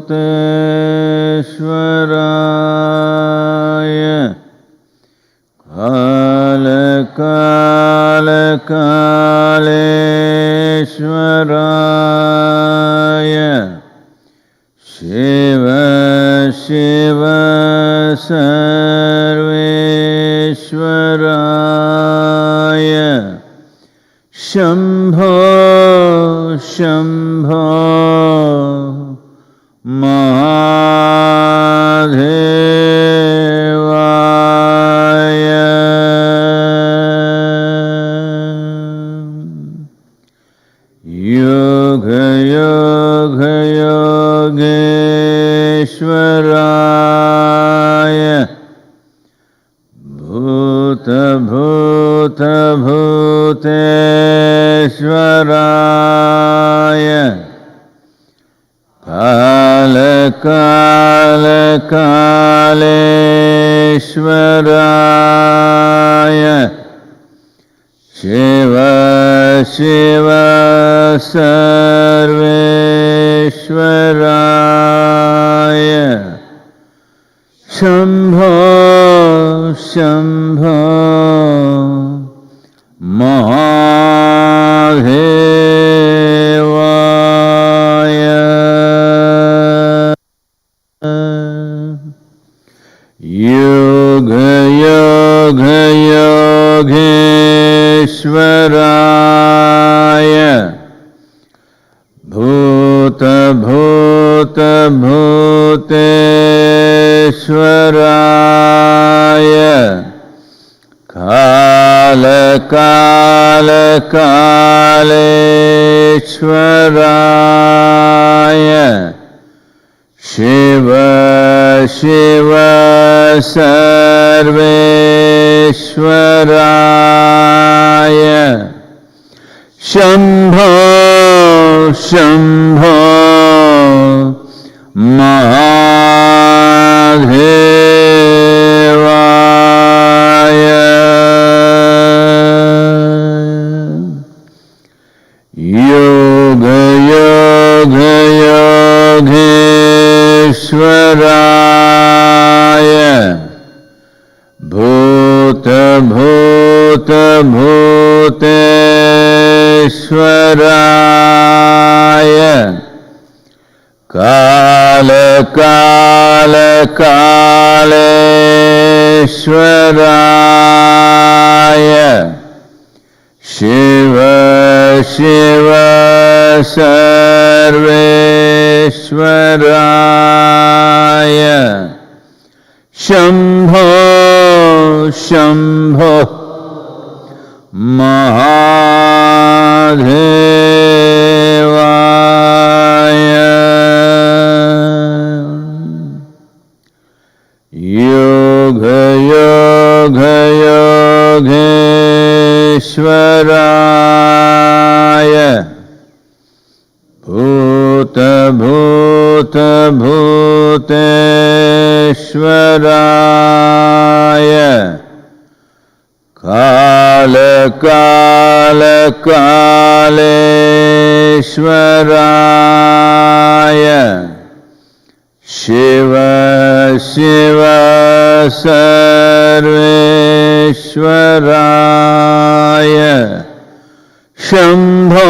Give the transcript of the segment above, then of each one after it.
Yogeeshwaraya Kaleshwaraya Shiva Shiva Sarveshwaraya Shambho Shambho Mahadevaya Yoga Yoga Yogeeshwaraya Bhuta Bhuta Bhuteshwaraya Kala Kala Kaleshwaraya Shiva Shiva Sarveshwaraya Shambho Shambho Mahadevaya Yoga Yoga Yogeeshwaraya Bhuta Bhuta Bhuteshwaraya Kala Kala Kaleshwaraya Shiva Shiva Sarveshwaraya Shambho Shambho Mahadevaya Yoga Yoga Yogeeshwaraya Bhuta Bhuta Bhuteshwaraya Kala Kala Kaleshwaraya Shiva Shiva Sarveshwaraya Shambho Shambho Mahadevaya Yoga Yoga Yogeeshwaraya Bhuta Bhuta Bhuteshwaraya Kala Kala Kaleshwaraya Shiva Shiva Sarveshwaraya Shambho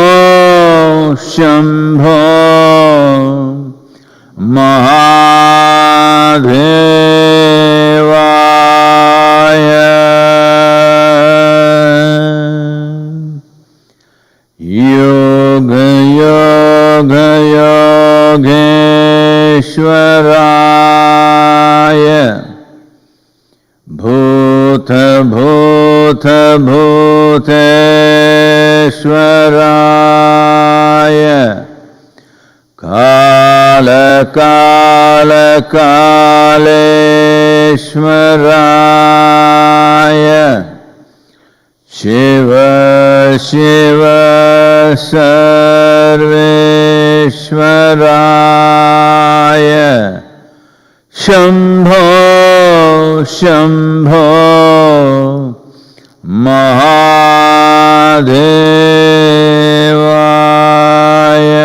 Shambho Mahadevaya Yoga Yoga Yogeeshwaraya Bhuta Bhuta Bhuteshwaraya Kala Kala Kaleshwaraya Shiva Shiva Sarveshwaraya Shambho Shambho Mahadevaya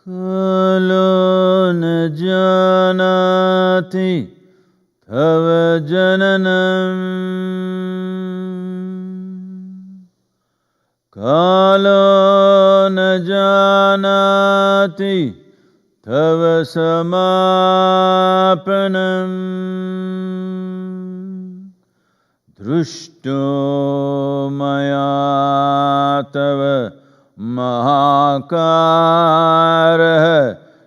Kalo na janati tava jananam Kalo na janati tava samapanam Drushto maya tava Mahakara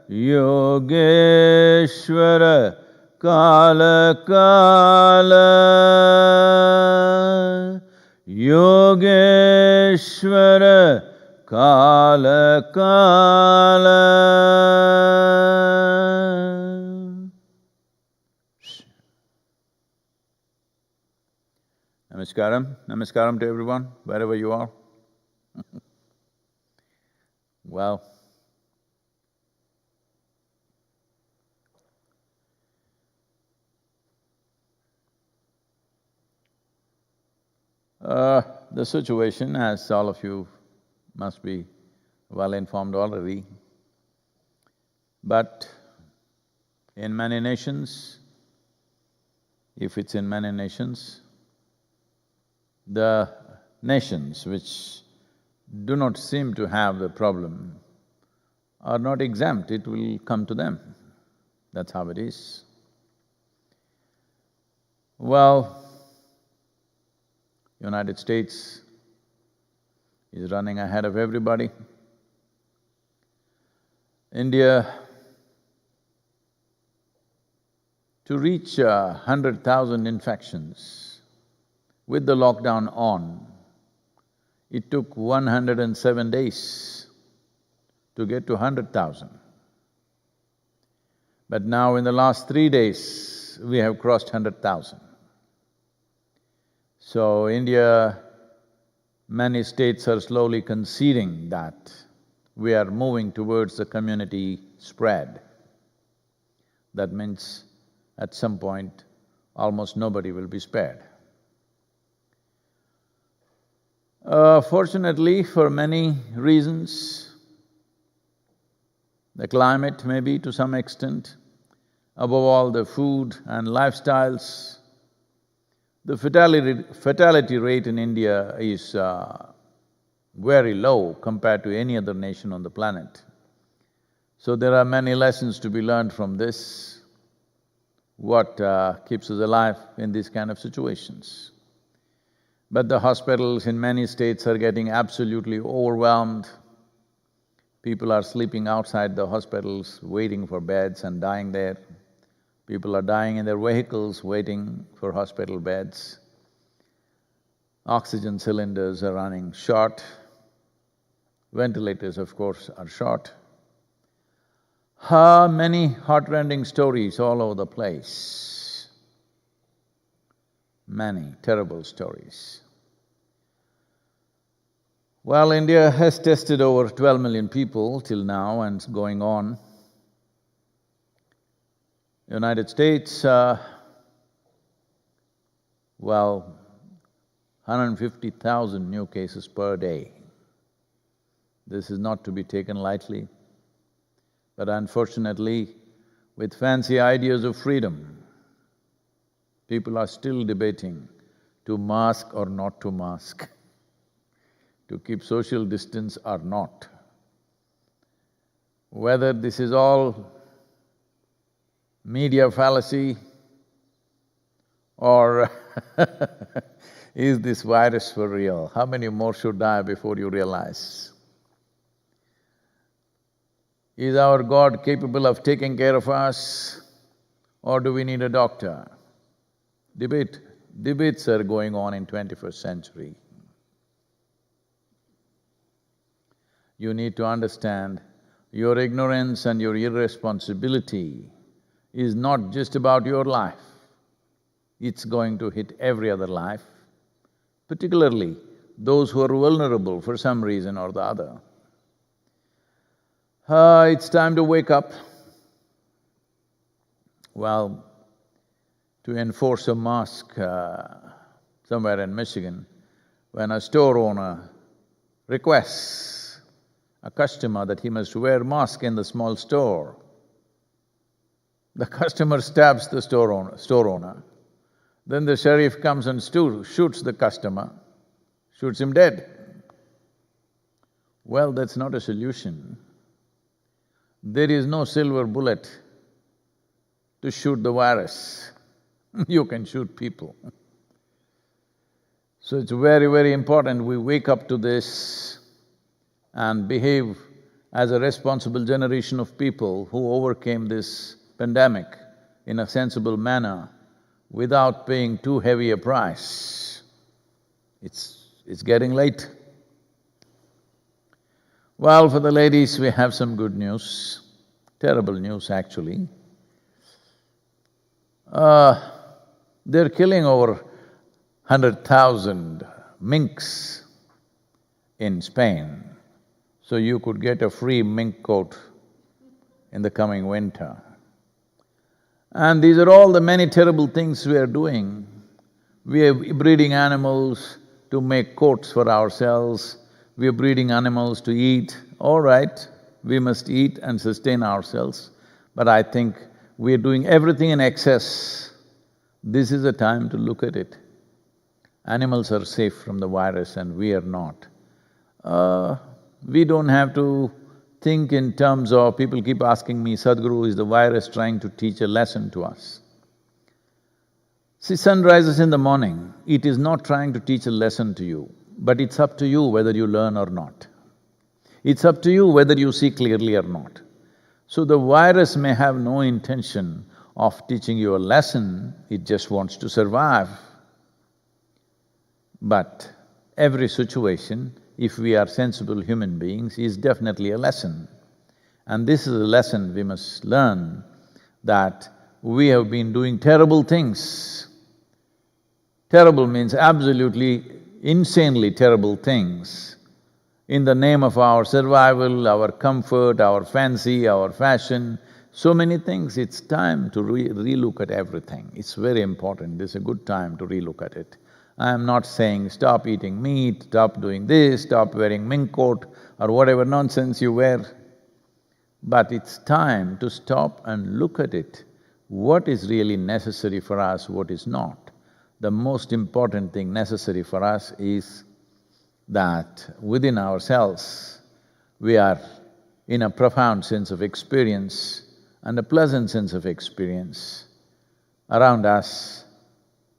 Yogeeshwara Kala Kala Yogeeshwara Kala Kala. Namaskaram. Namaskaram to everyone, wherever you are. Well, The situation, as all of you must be well informed already, but in many nations, if it's in many nations, the nations which do not seem to have the problem are not exempt, it will come to them. That's how it is. Well, United States is running ahead of everybody. India, to reach 100,000 infections with the lockdown on, it took 107 days to get to 100,000. But now in the last 3 days, we have crossed 100,000. So India, many states are slowly conceding that we are moving towards the community spread. That means at some point, almost nobody will be spared. Fortunately, for many reasons, the climate maybe to some extent, above all the food and lifestyles, the fatality rate in India is very low compared to any other nation on the planet. So there are many lessons to be learned from this, what keeps us alive in these kind of situations. But the hospitals in many states are getting absolutely overwhelmed. People are sleeping outside the hospitals, waiting for beds and dying there. People are dying in their vehicles, waiting for hospital beds. Oxygen cylinders are running short. Ventilators, of course, are short. Many heart-rending stories all over the place. Many terrible stories. Well, India has tested over 12 million people till now and it's going on. United States, well, 150,000 new cases per day. This is not to be taken lightly, but unfortunately, with fancy ideas of freedom, people are still debating to mask or not to mask, to keep social distance or not. Whether this is all media fallacy or is this virus for real? How many more should die before you realize? Is our God capable of taking care of us or do we need a doctor? Debates are going on in 21st century. You need to understand your ignorance and your irresponsibility is not just about your life, it's going to hit every other life, particularly those who are vulnerable for some reason or the other. It's time to wake up. Well, to enforce a mask somewhere in Michigan, when a store owner requests a customer that he must wear mask in the small store, the customer stabs the store owner. Then the sheriff comes and shoots the customer, shoots him dead. Well, that's not a solution. There is no silver bullet to shoot the virus. You can shoot people. So it's very, very important we wake up to this and behave as a responsible generation of people who overcame this pandemic in a sensible manner without paying too heavy a price. It's getting late. Well, for the ladies, we have some good news, terrible news actually. They're killing over 100,000 minks in Spain, so you could get a free mink coat in the coming winter. And these are all the many terrible things we are doing. We are breeding animals to to make coats for ourselves, we are breeding animals to eat. All right, we must eat and sustain ourselves, but I think we are doing everything in excess. This is a time to look at it. Animals are safe from the virus and we are not. We don't have to think in terms of… People keep asking me, Sadhguru, is the virus trying to teach a lesson to us? See, sun rises in the morning, it is not trying to teach a lesson to you, but it's up to you whether you learn or not. It's up to you whether you see clearly or not. So the virus may have no intention of teaching you a lesson, it just wants to survive. But every situation, if we are sensible human beings, is definitely a lesson. And this is a lesson we must learn, that we have been doing terrible things. Terrible means absolutely insanely terrible things in the name of our survival, our comfort, our fancy, our fashion, so many things. It's time to relook at everything. It's very important, this is a good time to relook at it. I am not saying stop eating meat, stop doing this, stop wearing mink coat or whatever nonsense you wear. But it's time to stop and look at it. What is really necessary for us, what is not? The most important thing necessary for us is that within ourselves, we are in a profound sense of experience and a pleasant sense of experience. Around us,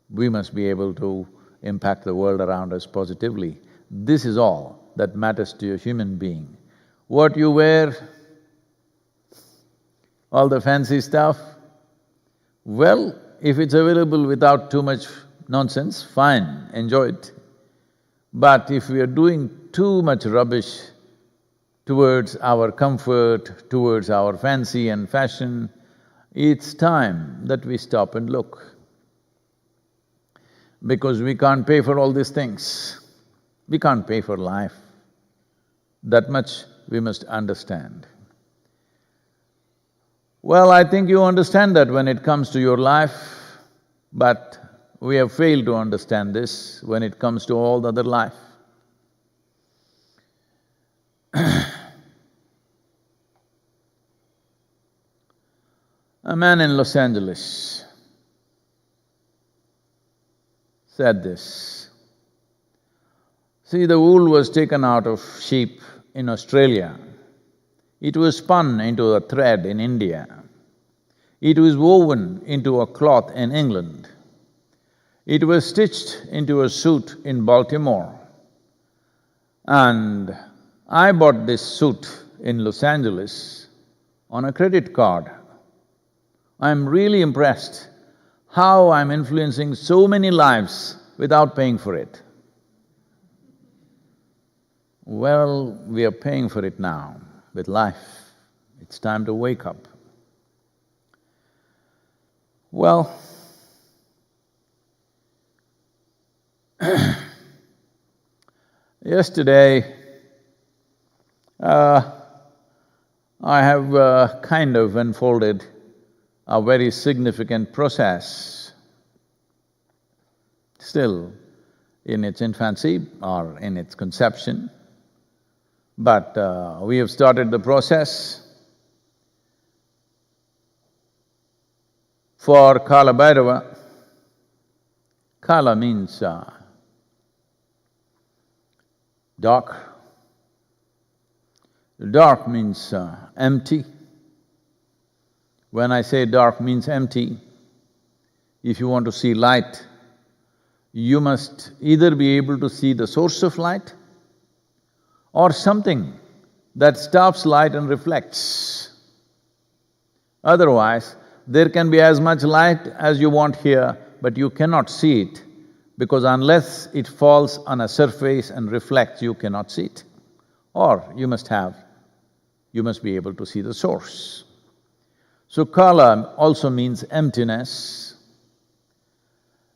we must be able to impact the world around us positively. This is all that matters to a human being. What you wear, all the fancy stuff, well, if it's available without too much nonsense, fine, enjoy it. But if we are doing too much rubbish towards our comfort, towards our fancy and fashion, it's time that we stop and look. Because we can't pay for all these things. We can't pay for life. That much we must understand. Well, I think you understand that when it comes to your life, but we have failed to understand this when it comes to all the other life. A man in Los Angeles said this, see, the wool was taken out of sheep in Australia. It was spun into a thread in India. It was woven into a cloth in England. It was stitched into a suit in Baltimore. And I bought this suit in Los Angeles on a credit card. I'm really impressed how I'm influencing so many lives without paying for it. Well, we are paying for it now with life. It's time to wake up. Well, yesterday, I have kind of unfolded a very significant process, still in its infancy or in its conception, but we have started the process for Kala Bhairava. Kala means dark. Dark means empty. When I say dark means empty, if you want to see light, you must either be able to see the source of light or something that stops light and reflects. Otherwise, there can be as much light as you want here, but you cannot see it, because unless it falls on a surface and reflects, you cannot see it. Or you must be able to see the source. So Kala also means emptiness.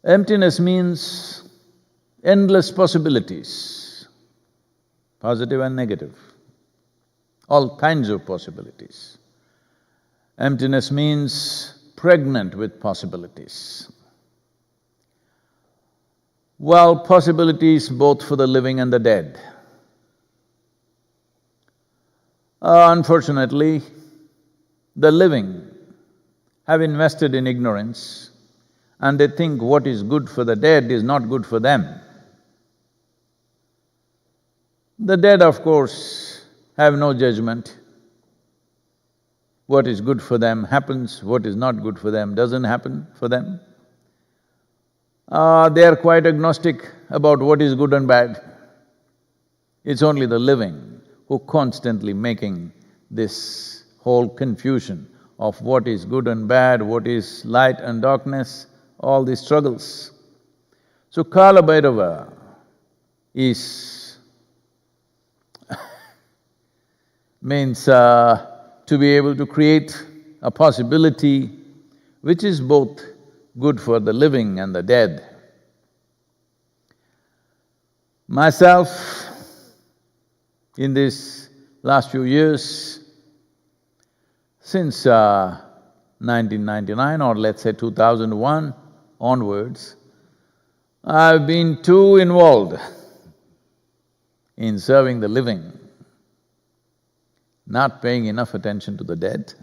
Emptiness means endless possibilities, positive and negative, all kinds of possibilities. Emptiness means pregnant with possibilities. Well, possibilities both for the living and the dead. Unfortunately, the living have invested in ignorance and they think what is good for the dead is not good for them. The dead, of course, have no judgment. What is good for them happens, what is not good for them doesn't happen for them. They are quite agnostic about what is good and bad. It's only the living who constantly making this whole confusion of what is good and bad, what is light and darkness, all these struggles. So Kala Bhairava is means to be able to create a possibility which is both good for the living and the dead. Myself, in these last few years, since 1999 or let's say 2001 onwards, I've been too involved in serving the living, not paying enough attention to the dead.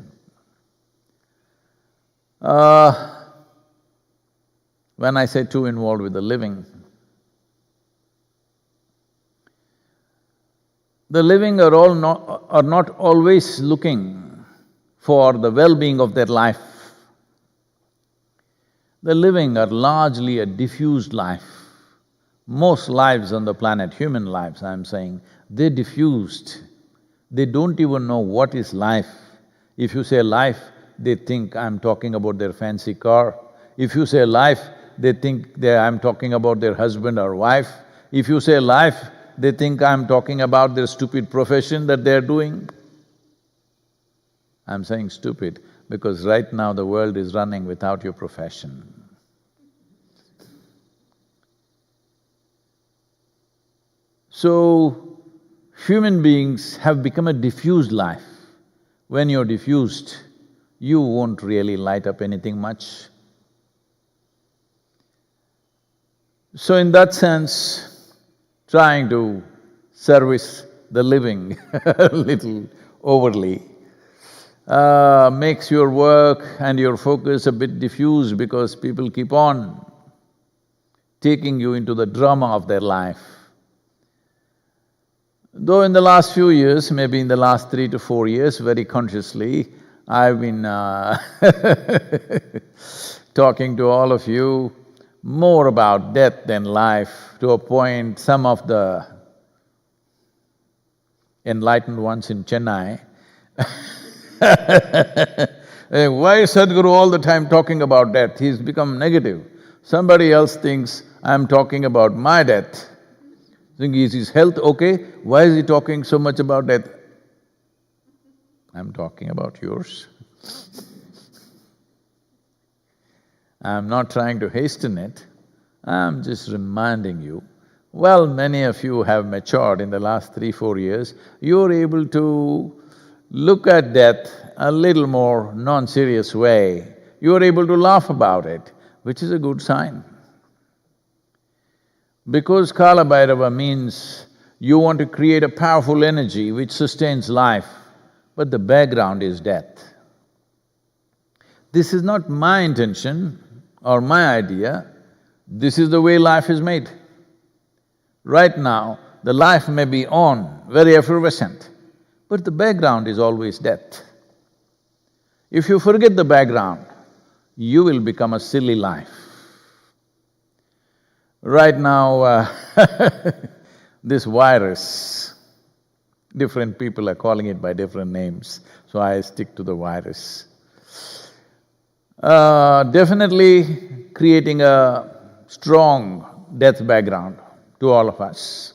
When I say too involved with the living, the living are not always looking for the well-being of their life. The living are largely a diffused life. Most lives on the planet, human lives I'm saying, they're diffused. They don't even know what is life. If you say life, they think I'm talking about their fancy car. If you say life, they think I'm talking about their husband or wife. If you say life, they think I'm talking about their stupid profession that they're doing. I'm saying stupid because right now the world is running without your profession. So, human beings have become a diffused life. When you're diffused, you won't really light up anything much. So in that sense, trying to service the living a little overly makes your work and your focus a bit diffused because people keep on taking you into the drama of their life. Though in the last few years, maybe in the last 3 to 4 years, very consciously, I've been talking to all of you more about death than life, to a point some of the enlightened ones in Chennai why is Sadhguru all the time talking about death? He's become negative. Somebody else thinks I'm talking about my death. Think, is his health okay? Why is he talking so much about death? I'm talking about yours. I'm not trying to hasten it, I'm just reminding you. Well, many of you have matured in the last 3-4 years, you're able to look at death a little more non-serious way. You're able to laugh about it, which is a good sign. Because Kala Bhairava means you want to create a powerful energy which sustains life, but the background is death. This is not my intention or my idea, this is the way life is made. Right now, the life may be on, very effervescent, but the background is always death. If you forget the background, you will become a silly life. Right now, this virus, different people are calling it by different names, so I stick to the virus. Definitely creating a strong death background to all of us.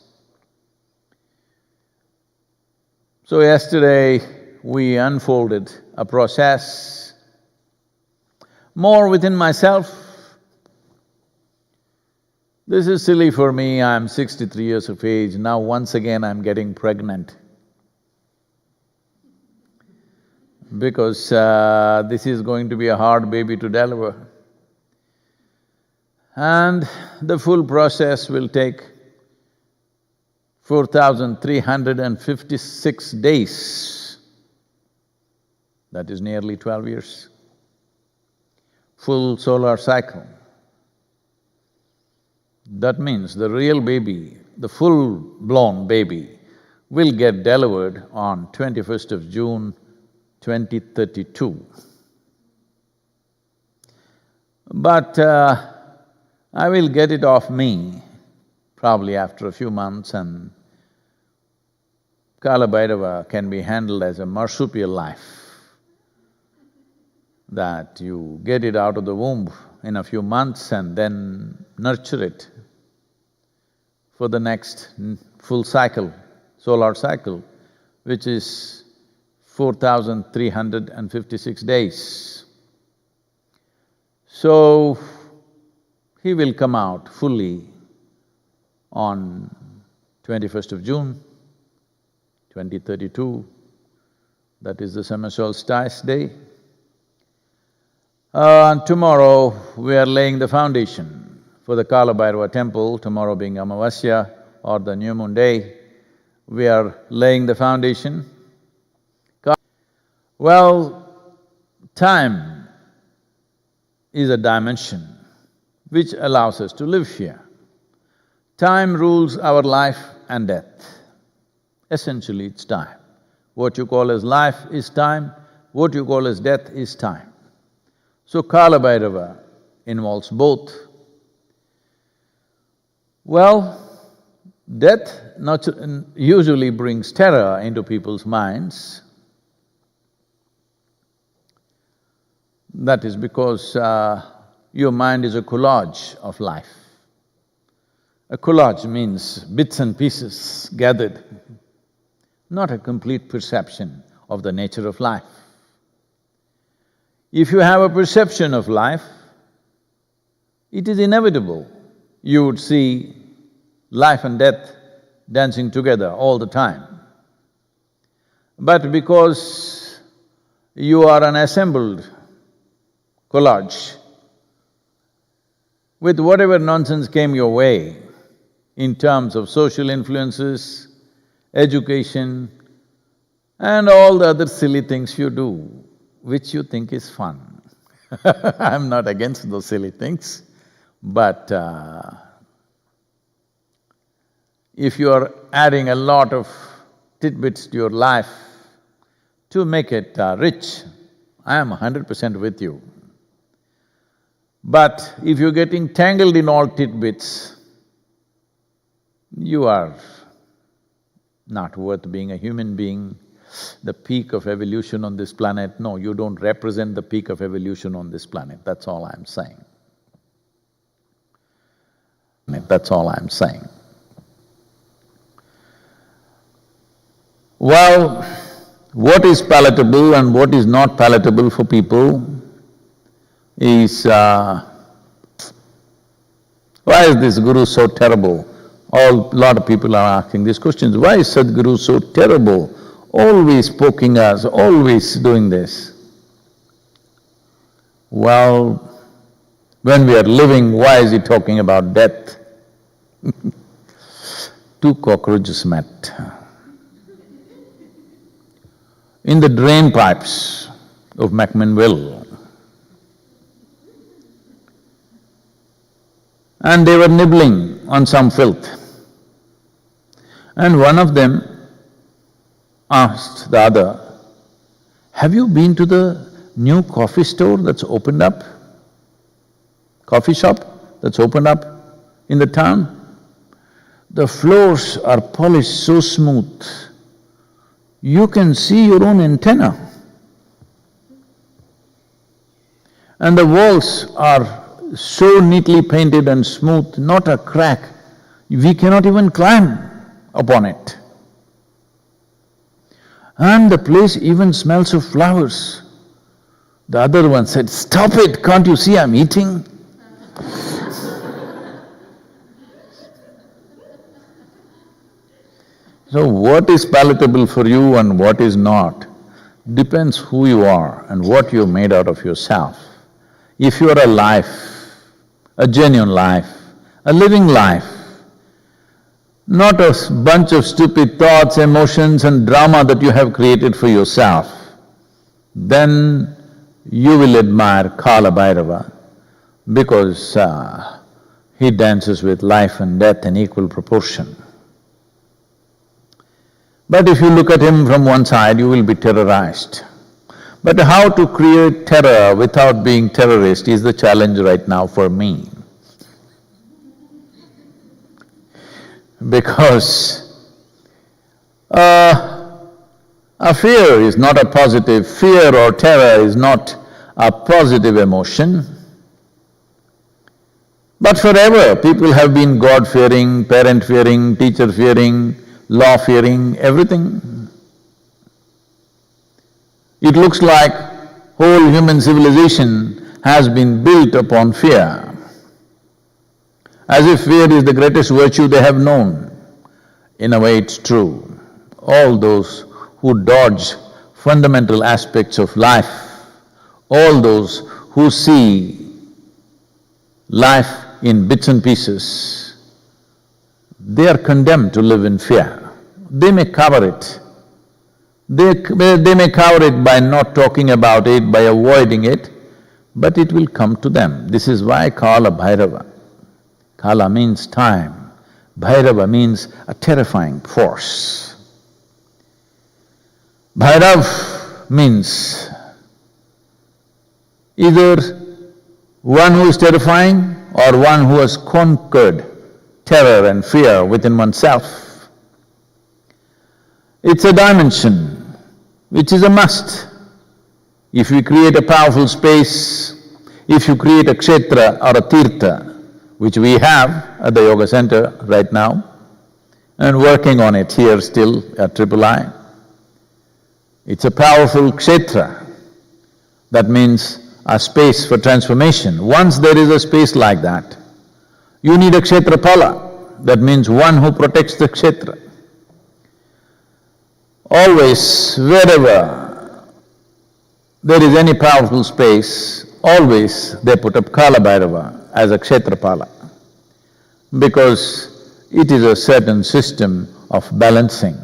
So yesterday, we unfolded a process more within myself. This is silly for me, I'm 63 years of age, now once again I'm getting pregnant. Because this is going to be a hard baby to deliver. And the full process will take 4,356 days. That is nearly 12 years. Full solar cycle. That means the real baby, the full-blown baby, will get delivered on 21st of June, 2032. But I will get it off me probably after a few months, and Kala Bhairava can be handled as a marsupial life, that you get it out of the womb in a few months and then nurture it for the next full cycle, solar cycle, which is 4,356 days. So, he will come out fully on 21st of June, 2032, that is the summer solstice day. And tomorrow we are laying the foundation for the Kala Bhairava temple, tomorrow being Amavasya or the new moon day, we are laying the foundation. Well, time is a dimension which allows us to live here. Time rules our life and death. Essentially, it's time. What you call as life is time, what you call as death is time. So Kala Bhairava involves both. Well, death usually brings terror into people's minds. That is because your mind is a collage of life. A collage means bits and pieces gathered, not a complete perception of the nature of life. If you have a perception of life, it is inevitable. You would see life and death dancing together all the time. But because you are an assembled collage, with whatever nonsense came your way in terms of social influences, education, and all the other silly things you do, which you think is fun. I'm not against those silly things, but if you are adding a lot of tidbits to your life to make it rich, I am 100% with you. But if you're getting tangled in all tidbits, you are not worth being a human being. The peak of evolution on this planet, no, you don't represent the peak of evolution on this planet, that's all I'm saying. That's all I'm saying. Well, what is palatable and what is not palatable for people is, why is this Guru so terrible? Lot of people are asking these questions, why is Sadhguru so terrible? Always poking us, always doing this. Well, when we are living, why is he talking about death? Two cockroaches met in the drain pipes of McMinnville. And they were nibbling on some filth. And one of them asked the other, have you been to the new coffee store that's opened up? Coffee shop that's opened up in the town? The floors are polished so smooth, you can see your own antenna. And the walls are so neatly painted and smooth, not a crack. We cannot even climb upon it. And the place even smells of flowers. The other one said, stop it, can't you see I'm eating? So what is palatable for you and what is not depends who you are and what you've made out of yourself. If you are a life a genuine life, a living life, not a bunch of stupid thoughts, emotions and drama that you have created for yourself, then you will admire Kala Bhairava because he dances with life and death in equal proportion. But if you look at him from one side, you will be terrorized. But how to create terror without being terrorist is the challenge right now for me. Because a fear is not a positive, fear or terror is not a positive emotion. But forever people have been God-fearing, parent-fearing, teacher-fearing, law-fearing, everything. It looks like whole human civilization has been built upon fear, as if fear is the greatest virtue they have known. In a way, it's true. All those who dodge fundamental aspects of life, all those who see life in bits and pieces, they are condemned to live in fear. They may cover it. They may cover it by not talking about it, by avoiding it, but it will come to them. This is why Kala Bhairava. Kala means time, Bhairava means a terrifying force. Bhairav means either one who is terrifying or one who has conquered terror and fear within oneself. It's a dimension which is a must. If we create a powerful space, if you create a kshetra or a tirtha, which we have at the yoga center right now, and working on it here still at III. It's a powerful kshetra. That means a space for transformation. Once there is a space like that, you need a kshetrapala. That means one who protects the kshetra. Always, wherever there is any powerful space, always they put up Kala Bhairava as a kshetrapala, because it is a certain system of balancing.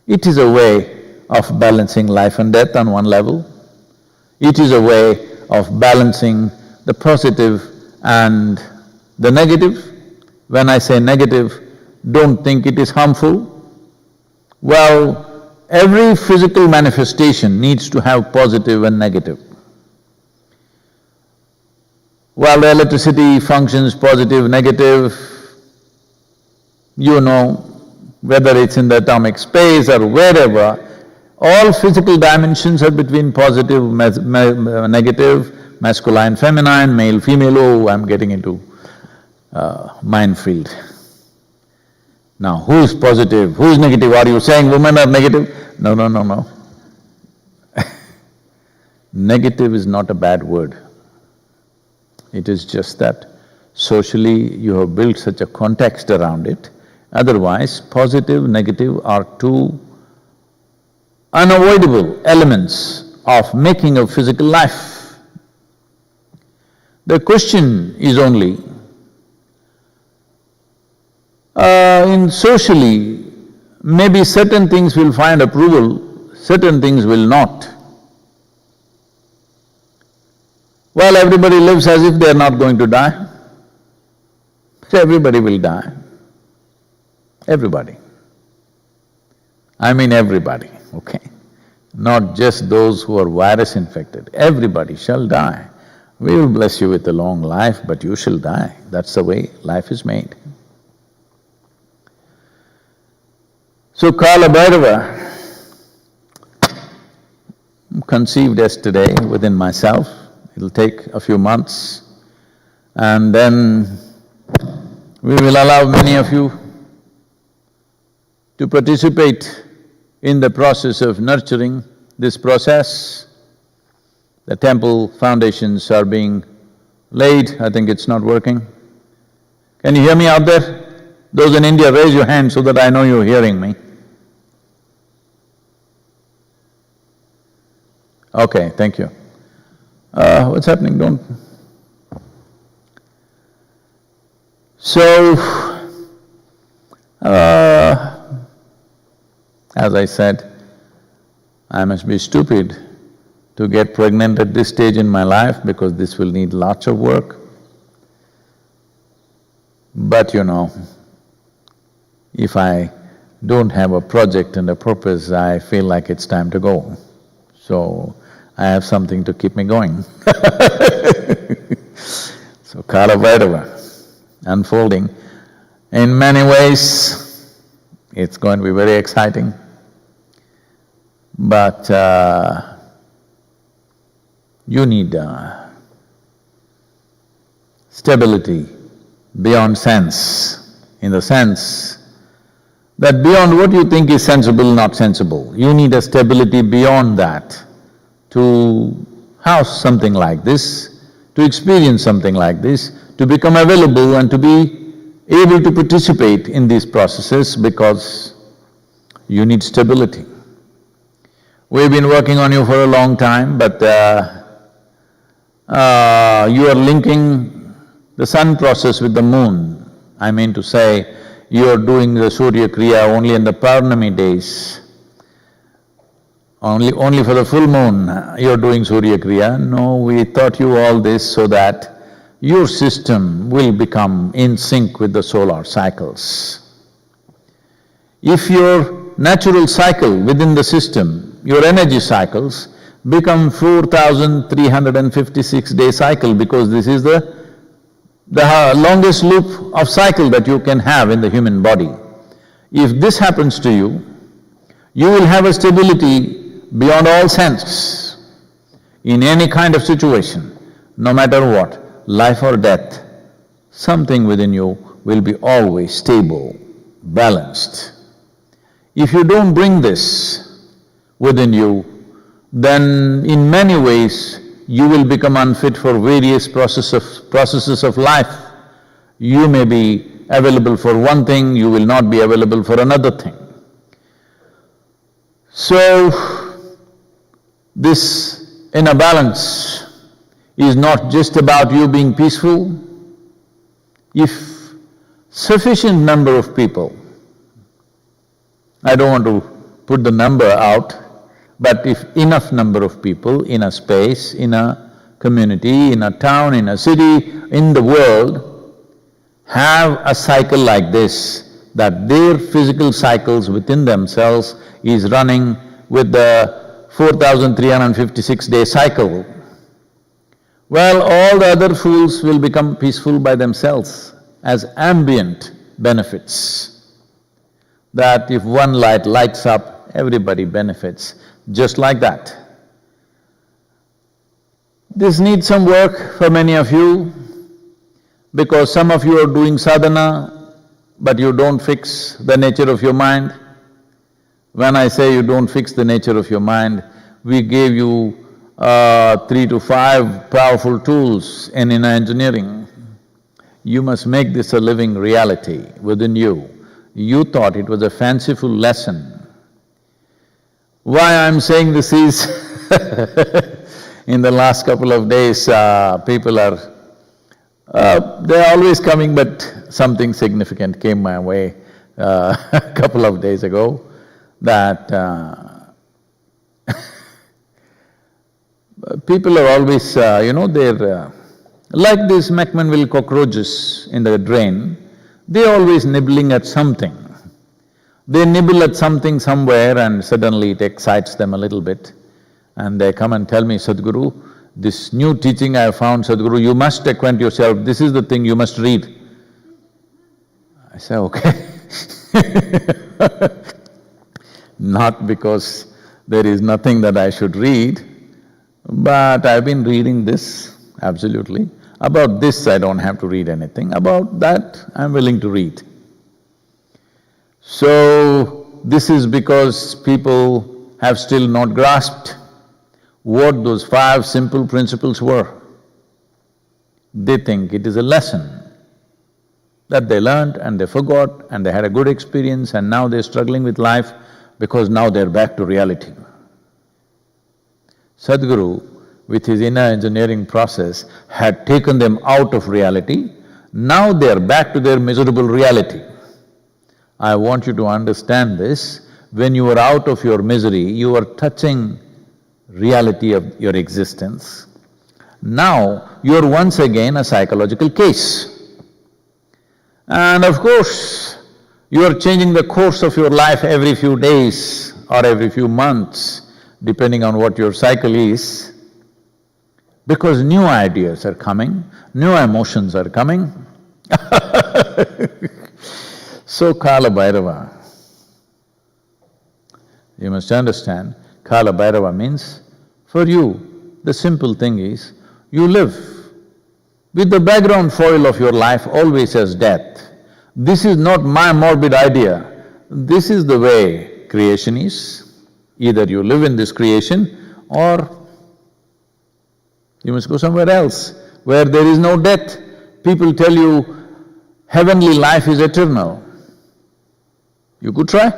It is a way of balancing life and death on one level. It is a way of balancing the positive and the negative. When I say negative, don't think it is harmful. Well, every physical manifestation needs to have positive and negative. While the electricity functions positive, negative, you know, whether it's in the atomic space or wherever, all physical dimensions are between positive, negative, masculine, feminine, male, female. Oh, I'm getting into minefield. Now, who's positive, who's negative? Are you saying women are negative? No, no, no, no. Negative is not a bad word. It is just that socially you have built such a context around it. Otherwise, positive, negative are two unavoidable elements of making a physical life. The question is only, in socially, maybe certain things will find approval, certain things will not. Well, everybody lives as if they are not going to die. So everybody will die. Everybody. I mean everybody, okay? Not just those who are virus infected, everybody shall die. We will bless you with a long life, but you shall die. That's the way life is made. So Kala Bhairava, conceived yesterday within myself. It'll take a few months, and then we will allow many of you to participate in the process of nurturing this process. The temple foundations are being laid. I think it's not working. Can you hear me out there? Those in India, raise your hand so that I know you're hearing me. Okay, thank you. What's happening? Don't… So, as I said, I must be stupid to get pregnant at this stage in my life because this will need lots of work. But if I don't have a project and a purpose, I feel like it's time to go. So, I have something to keep me going. So, Kala Bhairava, unfolding. In many ways, it's going to be very exciting. But you need stability beyond sense, in the sense that beyond what you think is sensible, not sensible, you need a stability beyond that to house something like this, to experience something like this, to become available and to be able to participate in these processes because you need stability. We've been working on you for a long time, but you are linking the sun process with the moon. I mean to say, you are doing the Surya Kriya only in the Purnami days. Only for the full moon you are doing Surya Kriya. No, we taught you all this so that your system will become in sync with the solar cycles. If your natural cycle within the system, your energy cycles, become 4,356-day cycle because this is the longest loop of cycle that you can have in the human body. If this happens to you, you will have a stability beyond all sense in any kind of situation, no matter what, life or death, something within you will be always stable, balanced. If you don't bring this within you, then in many ways you will become unfit for various processes of life. You may be available for one thing, you will not be available for another thing. So, this inner balance is not just about you being peaceful. If sufficient number of people, I don't want to put the number out, but if enough number of people in a space, in a community, in a town, in a city, in the world, have a cycle like this, that their physical cycles within themselves is running with the 4,356-day cycle, well, all the other fools will become peaceful by themselves as ambient benefits. That if one light lights up, everybody benefits, just like that. This needs some work for many of you, because some of you are doing sadhana, but you don't fix the nature of your mind. When I say you don't fix the nature of your mind, we gave you 3 to 5 powerful tools in inner engineering. You must make this a living reality within you. You thought it was a fanciful lesson. Why I'm saying this is in the last couple of days, people are… they're always coming, but something significant came my way a couple of days ago, that people are always, they're like these McMinnville cockroaches in the drain, they're always nibbling at something. They nibble at something somewhere and suddenly it excites them a little bit. And they come and tell me, Sadhguru, this new teaching I have found, Sadhguru, you must acquaint yourself, this is the thing you must read. I say, okay. Not because there is nothing that I should read, but I've been reading this, absolutely. About this I don't have to read anything, about that I'm willing to read. So, this is because people have still not grasped what those 5 simple principles were. They think it is a lesson that they learned and they forgot and they had a good experience and now they're struggling with life because now they're back to reality. Sadhguru, with his inner engineering process, had taken them out of reality. Now they are back to their miserable reality. I want you to understand this. When you are out of your misery, you are touching reality of your existence. Now you're once again a psychological case. And of course, you are changing the course of your life every few days or every few months, depending on what your cycle is, because new ideas are coming, new emotions are coming. So Kala Bhairava, you must understand, Kala Bhairava means, for you, the simple thing is, you live with the background foil of your life always as death. This is not my morbid idea, this is the way creation is. Either you live in this creation or you must go somewhere else where there is no death. People tell you heavenly life is eternal. You could try.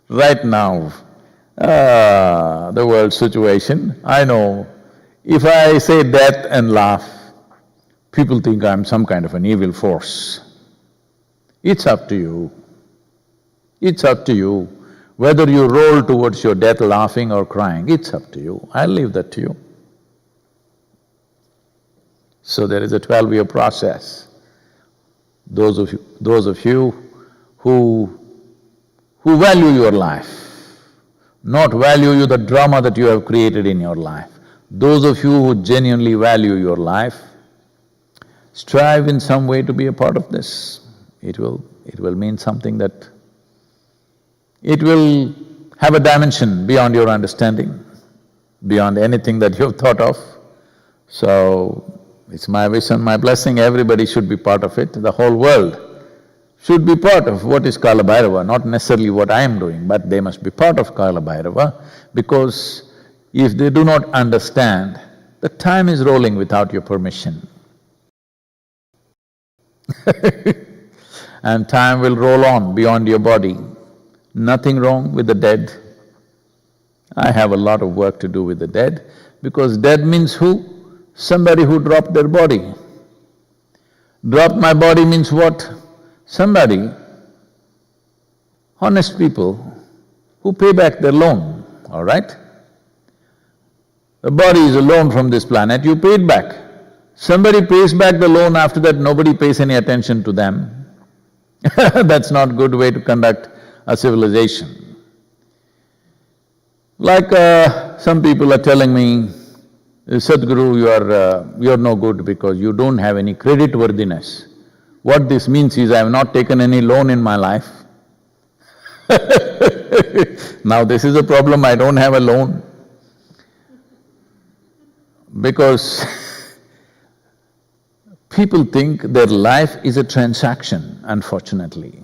Right now, the world situation, I know, if I say death and laugh, people think I'm some kind of an evil force. It's up to you. It's up to you. Whether you roll towards your death laughing or crying, it's up to you. I'll leave that to you. So there is a 12-year process. Those of you who value your life, not value the drama that you have created in your life, those of you who genuinely value your life, strive in some way to be a part of this. It will mean something that… it will have a dimension beyond your understanding, beyond anything that you've thought of. So, it's my wish and my blessing, everybody should be part of it, the whole world should be part of what is Kala Bhairava, not necessarily what I am doing, but they must be part of Kala Bhairava, because if they do not understand, the time is rolling without your permission. And time will roll on beyond your body. Nothing wrong with the dead. I have a lot of work to do with the dead, because dead means who? Somebody who dropped their body. Dropped my body means what? Somebody, honest people, who pay back their loan, all right? The body is a loan from this planet, you pay it back. Somebody pays back the loan, after that nobody pays any attention to them. That's not a good way to conduct a civilization. Like some people are telling me, Sadhguru, you're no good because you don't have any credit worthiness. What this means is, I have not taken any loan in my life. Now this is a problem, I don't have a loan. Because people think their life is a transaction, unfortunately.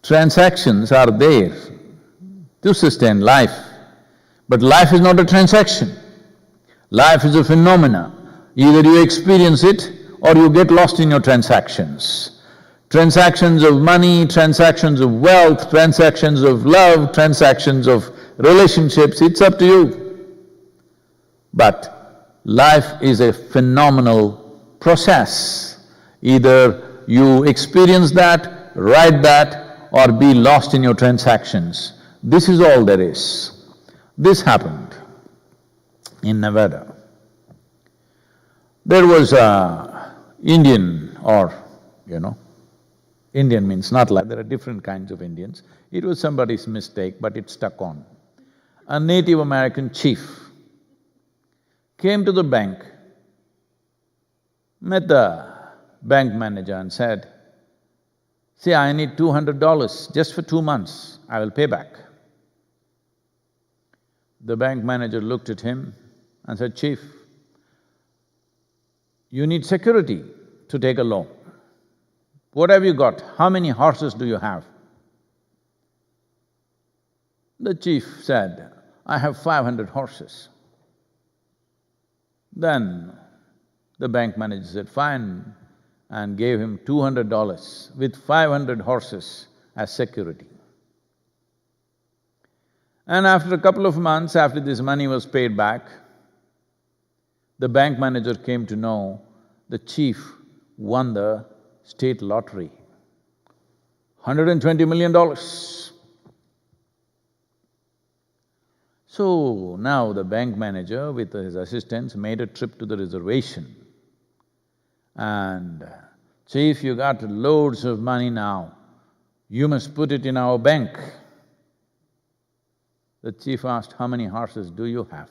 Transactions are there to sustain life, but life is not a transaction. Life is a phenomena. Either you experience it or you get lost in your transactions. Transactions of money, transactions of wealth, transactions of love, transactions of relationships, it's up to you. But life is a phenomenal process. Either you experience that, ride that, or be lost in your transactions. This is all there is. This happened in Nevada. There was a Indian, or Indian means not like… there are different kinds of Indians. It was somebody's mistake, but it stuck on. A Native American chief came to the bank, met the bank manager and said, "See, I need $200 just for 2 months, I will pay back." The bank manager looked at him and said, "Chief, you need security to take a loan. What have you got? How many horses do you have?" The chief said, "I have 500 horses." Then the bank manager said, "Fine," and gave him $200 with 500 horses as security. And after a couple of months, after this money was paid back, The bank manager came to know the chief won the state lottery, $120 million. So now the bank manager with his assistants made a trip to the reservation and, "Chief, you got loads of money now, you must put it in our bank." The chief asked, "How many horses do you have?"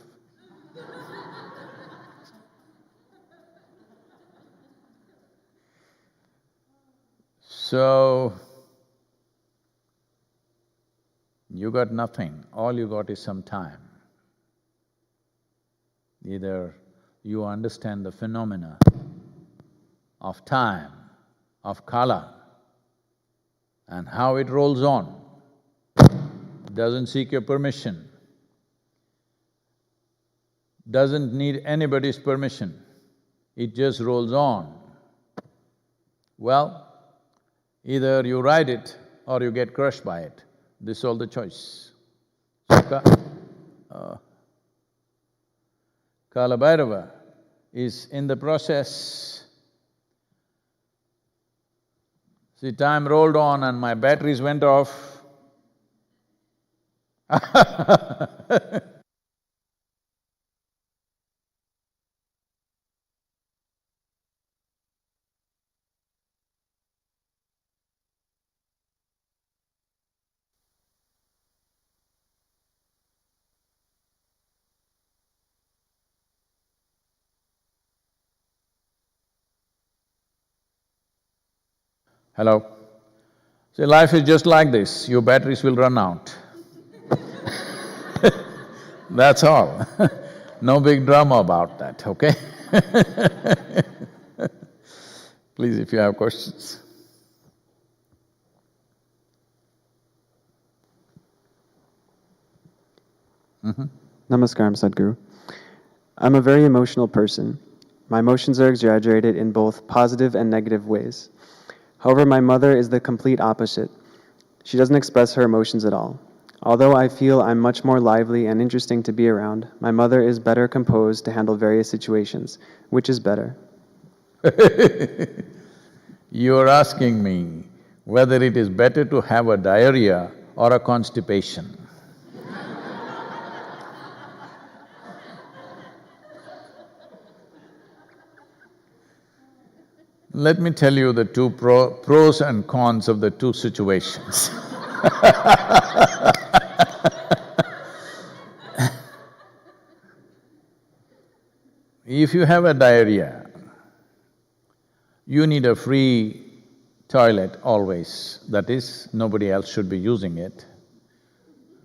So, you got nothing, all you got is some time. Either you understand the phenomena of time, of kala, and how it rolls on, doesn't seek your permission, doesn't need anybody's permission, it just rolls on. Well, either you ride it or you get crushed by it. This is all the choice. So, Kala Bhairava is in the process. See, time rolled on and my batteries went off. Hello? See, life is just like this, your batteries will run out. That's all. No big drama about that, okay? Please, if you have questions. Namaskaram, Sadhguru. I'm a very emotional person. My emotions are exaggerated in both positive and negative ways. However, my mother is the complete opposite. She doesn't express her emotions at all. Although I feel I'm much more lively and interesting to be around, my mother is better composed to handle various situations. Which is better? You're asking me whether it is better to have a diarrhea or a constipation. Let me tell you the two pros and cons of the two situations. If you have a diarrhea, you need a free toilet always. That is, nobody else should be using it.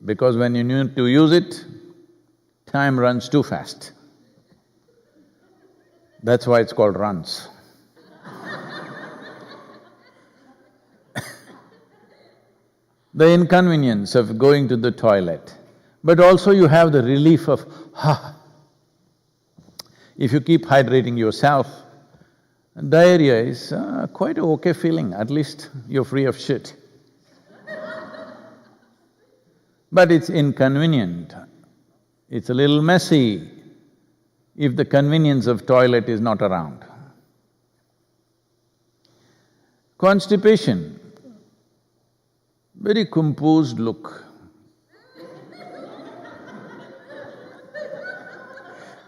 Because when you need to use it, time runs too fast. That's why it's called runs. The inconvenience of going to the toilet, but also you have the relief of, If you keep hydrating yourself, diarrhea is quite an okay feeling, at least you're free of shit. But it's inconvenient, it's a little messy if the convenience of toilet is not around. Constipation, very composed look.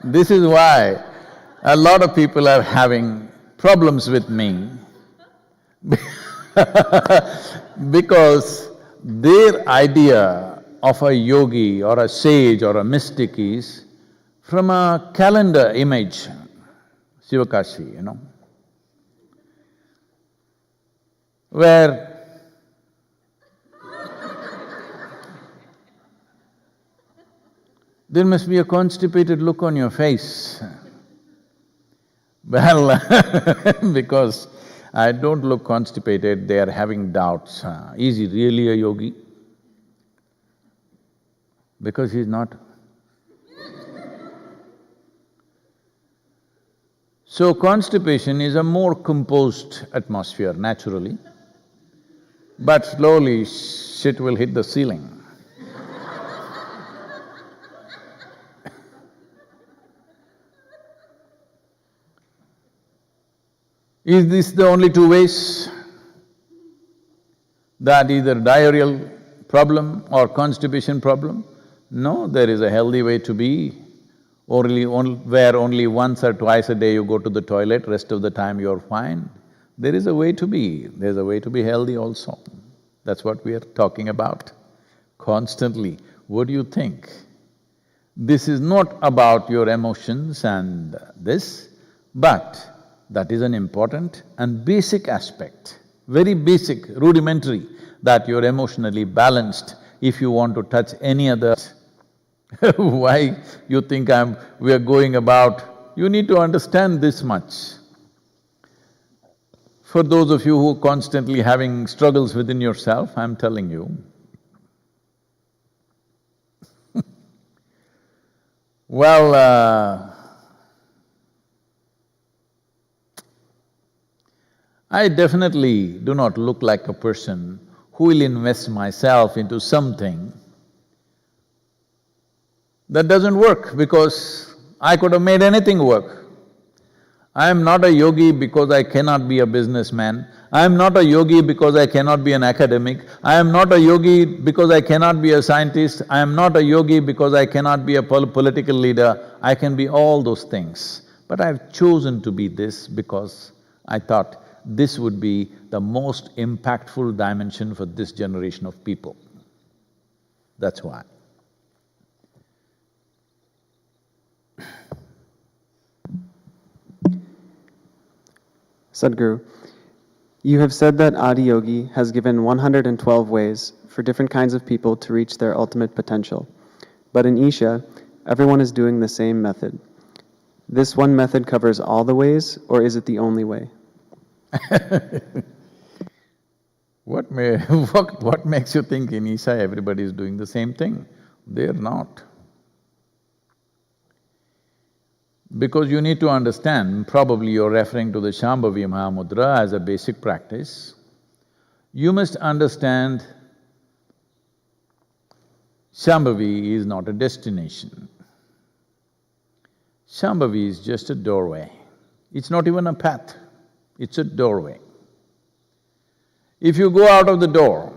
This is why a lot of people are having problems with me because their idea of a yogi or a sage or a mystic is from a calendar image, Sivakashi, where there must be a constipated look on your face. Well, because I don't look constipated, they are having doubts. Is he really a yogi? Because he's not. So constipation is a more composed atmosphere naturally, but slowly shit will hit the ceiling. Is this the only two ways? That either diarrheal problem or constipation problem? No, there is a healthy way to be, where only once or twice a day you go to the toilet, rest of the time you're fine. There is a way to be, there's a way to be healthy also. That's what we are talking about constantly. What do you think? This is not about your emotions and this, but that is an important and basic aspect, very basic, rudimentary, that you're emotionally balanced if you want to touch any other. Why you think we are going about… You need to understand this much. For those of you who are constantly having struggles within yourself, I'm telling you, well, I definitely do not look like a person who will invest myself into something that doesn't work, because I could have made anything work. I am not a yogi because I cannot be a businessman. I am not a yogi because I cannot be an academic. I am not a yogi because I cannot be a scientist. I am not a yogi because I cannot be a political leader. I can be all those things. But I've chosen to be this because I thought this would be the most impactful dimension for this generation of people. That's why. Sadhguru, you have said that Adiyogi has given 112 ways for different kinds of people to reach their ultimate potential. But in Isha, everyone is doing the same method. This one method covers all the ways, or is it the only way? What makes you think in Isha everybody is doing the same thing? They're not. Because you need to understand, probably you're referring to the Shambhavi Mahamudra as a basic practice. You must understand Shambhavi is not a destination. Shambhavi is just a doorway. It's not even a path, it's a doorway. If you go out of the door,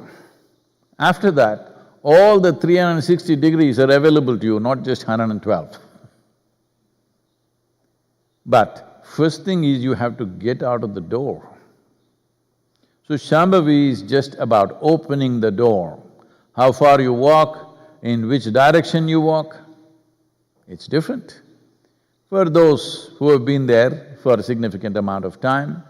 after that, all the 360 degrees are available to you, not just 112. But first thing is you have to get out of the door. So Shambhavi is just about opening the door. How far you walk, in which direction you walk, it's different. For those who have been there for a significant amount of time,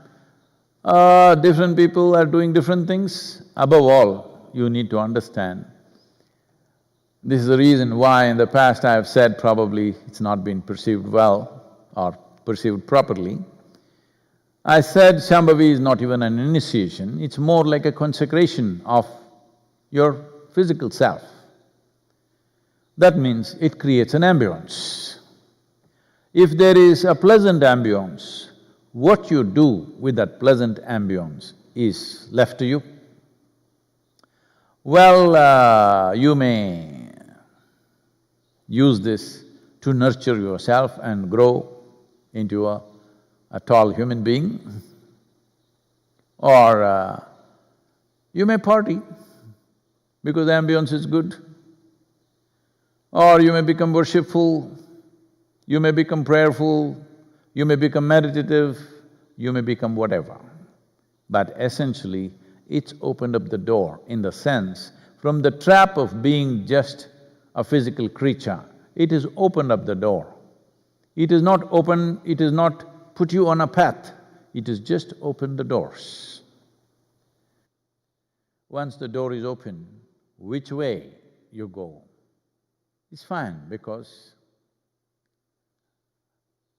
different people are doing different things. Above all, you need to understand, this is the reason why in the past I have said probably it's not been perceived well or perceived properly. I said Shambhavi is not even an initiation, it's more like a consecration of your physical self. That means it creates an ambience. If there is a pleasant ambience, what you do with that pleasant ambience is left to you. Well, you may use this to nurture yourself and grow into a tall human being, or you may party because the ambience is good, or you may become worshipful, you may become prayerful, you may become meditative, you may become whatever. But essentially, it's opened up the door in the sense, from the trap of being just a physical creature, it has opened up the door. It is not put you on a path, it has just opened the doors. Once the door is open, which way you go is fine, because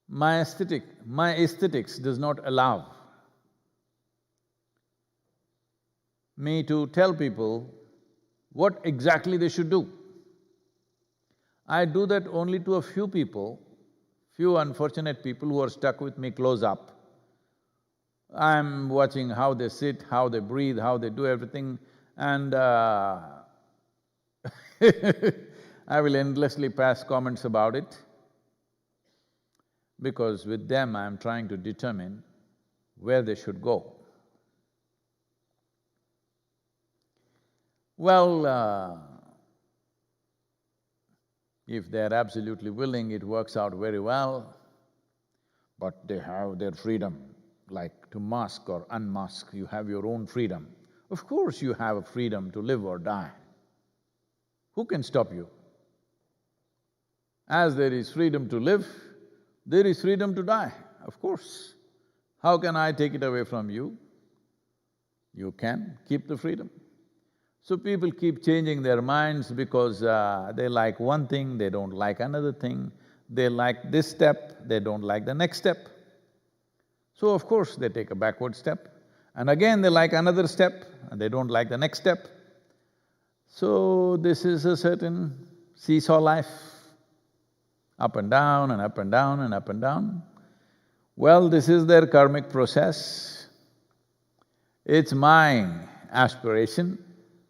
my aesthetics does not allow me to tell people what exactly they should do. I do that only to a few people, few unfortunate people who are stuck with me close up. I'm watching how they sit, how they breathe, how they do everything, and I will endlessly pass comments about it, because with them I'm trying to determine where they should go. Well, if they're absolutely willing, it works out very well, but they have their freedom, like to mask or unmask, you have your own freedom. Of course you have a freedom to live or die. Who can stop you? As there is freedom to live, there is freedom to die, of course. How can I take it away from you? You can keep the freedom. So people keep changing their minds because they like one thing, they don't like another thing. They like this step, they don't like the next step. So of course they take a backward step, and again they like another step and they don't like the next step. So this is a certain seesaw life, up and down and up and down and up and down. Well, this is their karmic process. It's my aspiration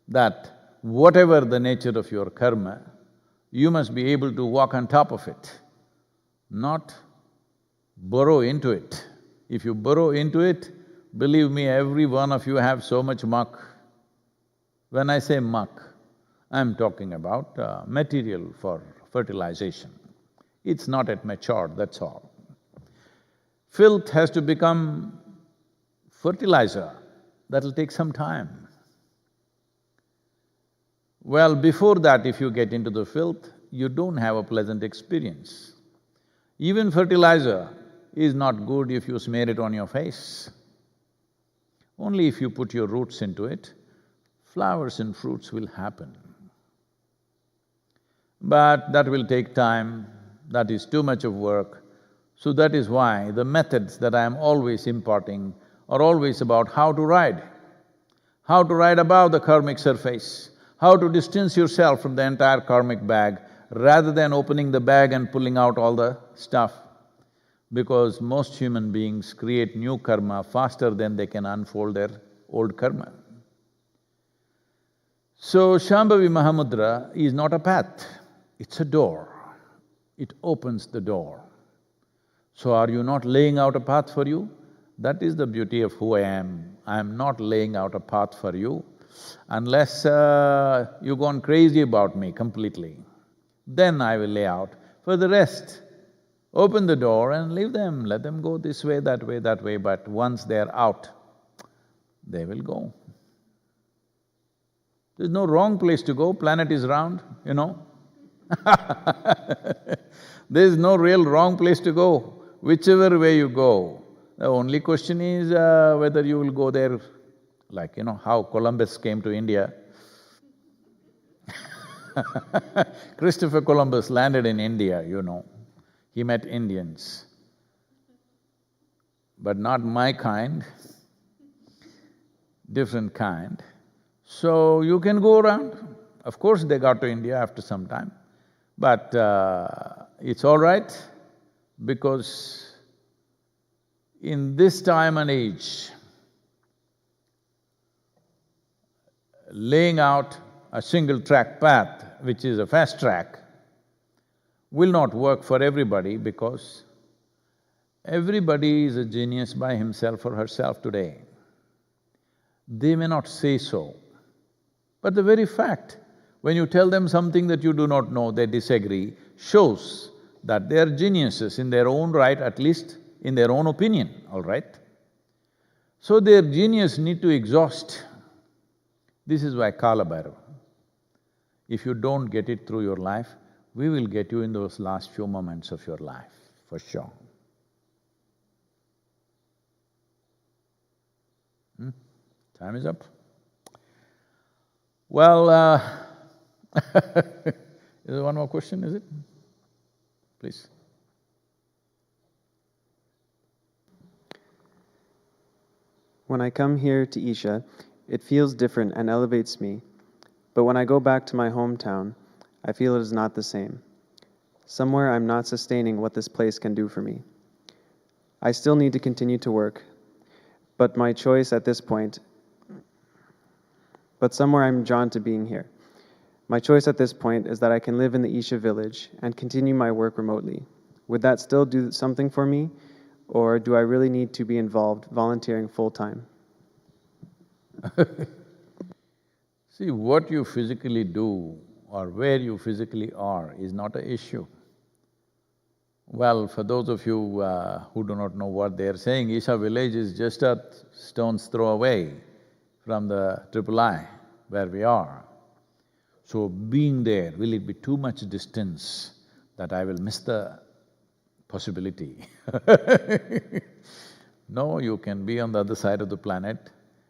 that whatever the nature of your karma, you must be able to walk on top of it, not burrow into it. If you burrow into it, believe me, every one of you have so much muck. When I say muck, I'm talking about material for fertilization. It's not yet matured, that's all. Filth has to become fertilizer, that'll take some time. Well, before that, if you get into the filth, you don't have a pleasant experience. Even fertilizer is not good if you smear it on your face. Only if you put your roots into it, flowers and fruits will happen. But that will take time, that is too much of work. So that is why the methods that I am always imparting are always about how to ride above the karmic surface, how to distance yourself from the entire karmic bag rather than opening the bag and pulling out all the stuff. Because most human beings create new karma faster than they can unfold their old karma. So Shambhavi Mahamudra is not a path, it's a door. It opens the door. So are you not laying out a path for you? That is the beauty of who I am. I am not laying out a path for you unless you've gone crazy about me completely. Then I will lay out. For the rest, open the door and leave them, let them go this way, that way, but once they're out, they will go. There's no wrong place to go, planet is round, you know. There's no real wrong place to go, whichever way you go. The only question is whether you will go there, like, you know, how Columbus came to India. Christopher Columbus landed in India, you know. He met Indians, but not my kind, different kind. So you can go around. Of course they got to India after some time, but it's all right because in this time and age, laying out a single-track path, which is a fast track, will not work for everybody because everybody is a genius by himself or herself today. They may not say so, but the very fact, when you tell them something that you do not know, they disagree, shows that they are geniuses in their own right, at least in their own opinion, all right? So their genius need to exhaust. This is why Kala Bhairava. If you don't get it through your life, we will get you in those last few moments of your life, for sure. Time is up. Well, is there one more question, is it? Please. When I come here to Isha, it feels different and elevates me. But when I go back to my hometown, I feel it is not the same. Somewhere I'm not sustaining what this place can do for me. I still need to continue to work, but my choice at this point… But somewhere I'm drawn to being here. My choice at this point is that I can live in the Isha Village and continue my work remotely. Would that still do something for me, or do I really need to be involved volunteering full-time? See, what you physically do or where you physically are is not an issue. Well, for those of you who do not know what they're saying, Isha Village is just a stone's throw away from the III, where we are. So being there, will it be too much distance that I will miss the possibility? No, you can be on the other side of the planet,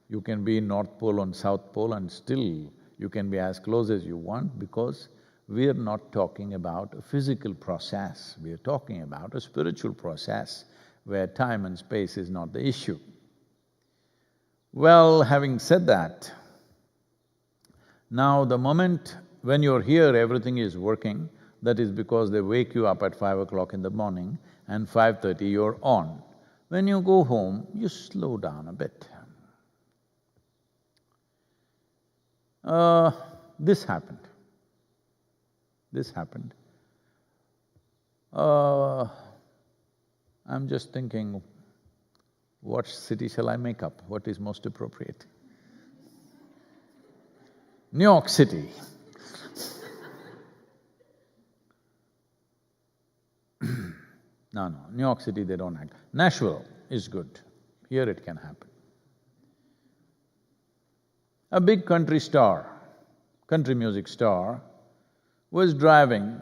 you can be in North Pole and South Pole, and still you can be as close as you want, because we're not talking about a physical process, we're talking about a spiritual process where time and space is not the issue. Well, having said that, now the moment when you're here everything is working, that is because they wake you up at 5 o'clock in the morning and 5:30 you're on. When you go home, you slow down a bit. This happened. This happened. I'm just thinking, what city shall I make up? What is most appropriate? New York City. No, New York City they don't act. Nashville is good, here it can happen. A big country star, country music star, was driving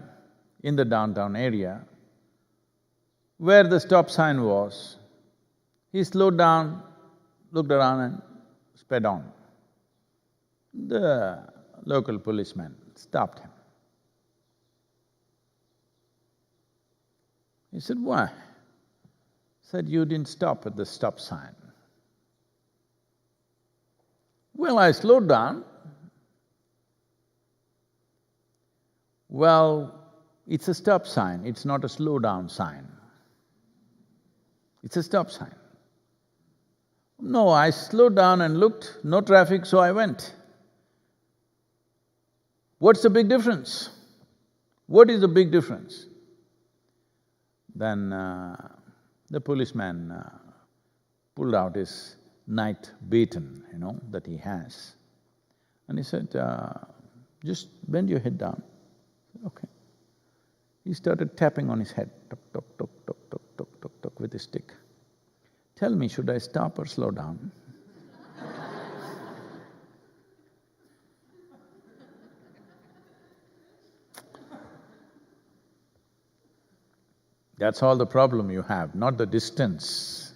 in the downtown area where the stop sign was. He slowed down, looked around and sped on. The local policeman stopped him. He said, "Why?" Said, "You didn't stop at the stop sign." "Well, I slowed down." "Well, it's a stop sign, it's not a slow down sign. It's a stop sign." "No, I slowed down and looked, no traffic, so I went." "What's the big difference? What is the big difference?" Then the policeman pulled out his night baton, that he has. And he said, "Just bend your head down." I said, "Okay." He started tapping on his head, tuk, tuk, tuk, tuk, tuk, tuk, tuk, tuk, with his stick. "Tell me, should I stop or slow down?" That's all the problem you have, not the distance.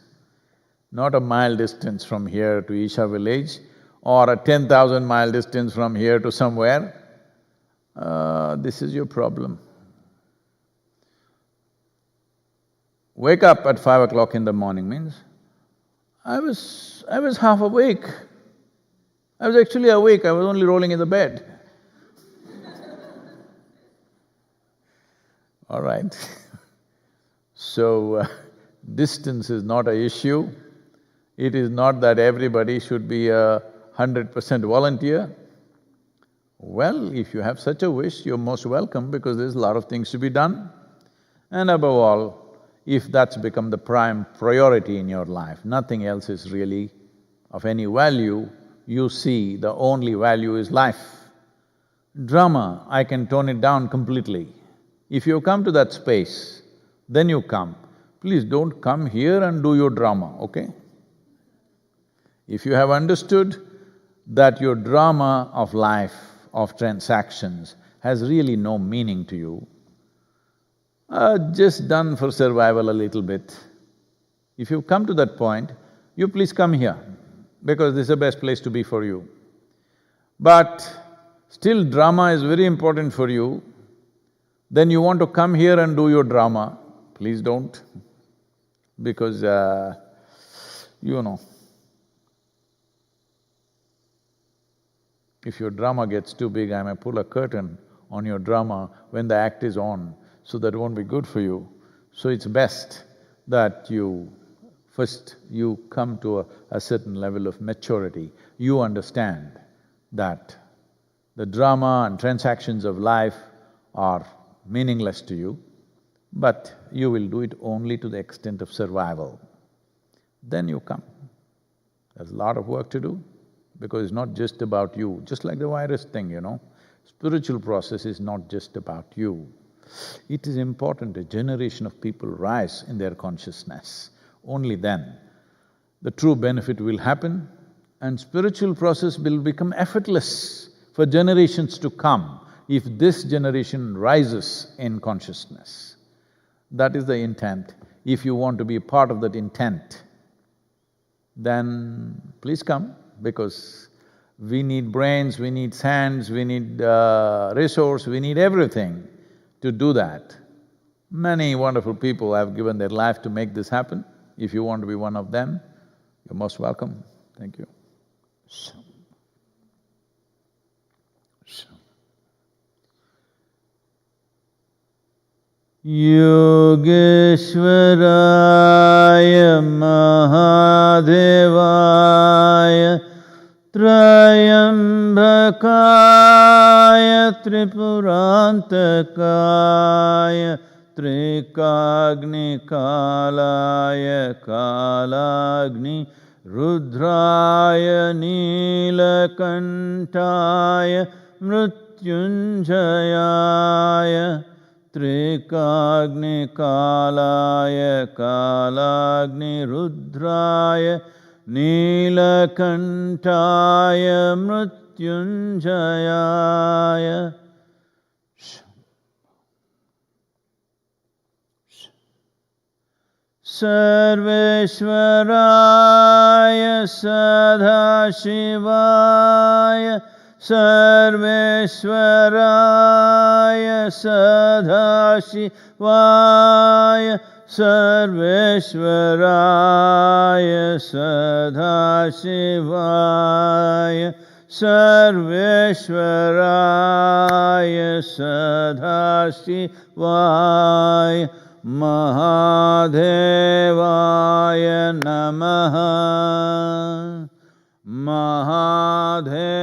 Not a mile distance from here to Isha Village or a 10,000-mile distance from here to somewhere. This is your problem. Wake up at 5 o'clock in the morning means, I was half awake. I was actually awake, I was only rolling in the bed. All right. So, distance is not an issue. It is not that everybody should be a 100% volunteer. Well, if you have such a wish, you're most welcome because there's a lot of things to be done. And above all, if that's become the prime priority in your life, nothing else is really of any value, you see the only value is life. Drama, I can tone it down completely. If you come to that space, then you come. Please don't come here and do your drama, okay? If you have understood that your drama of life, of transactions, has really no meaning to you, just done for survival a little bit. If you come to that point, you please come here, because this is the best place to be for you. But still drama is very important for you, then you want to come here and do your drama, please don't, because if your drama gets too big, I may pull a curtain on your drama when the act is on, so that won't be good for you. So it's best that you come to a certain level of maturity. You understand that the drama and transactions of life are meaningless to you. but you will do it only to the extent of survival. Then you come. There's a lot of work to do, because it's not just about you, just like the virus thing, you know. Spiritual process is not just about you. It is important a generation of people rise in their consciousness. Only then the true benefit will happen and spiritual process will become effortless for generations to come if this generation rises in consciousness. That is the intent. If you want to be part of that intent, then please come, because we need brains, we need hands, we need resource, we need everything to do that. Many wonderful people have given their life to make this happen. If you want to be one of them, you're most welcome. Thank you. Yogeeshwaraya Mahadevaya Trayambakaya Tripurantakaya Trikagnikalaya Kalagni Rudraya Nilakantaya Mrityunjayaya Trikagnikalaya Kalagni Rudraya Nilakantaya Mrityunjayaya. Sarveshwaraya Sadhashivaya Sarveshwaraya Sadhashivaya Sarveshwaraya Sadhashivaya Sarveshwaraya Sadhashivaya Mahadevaya Namaha Mahadevaya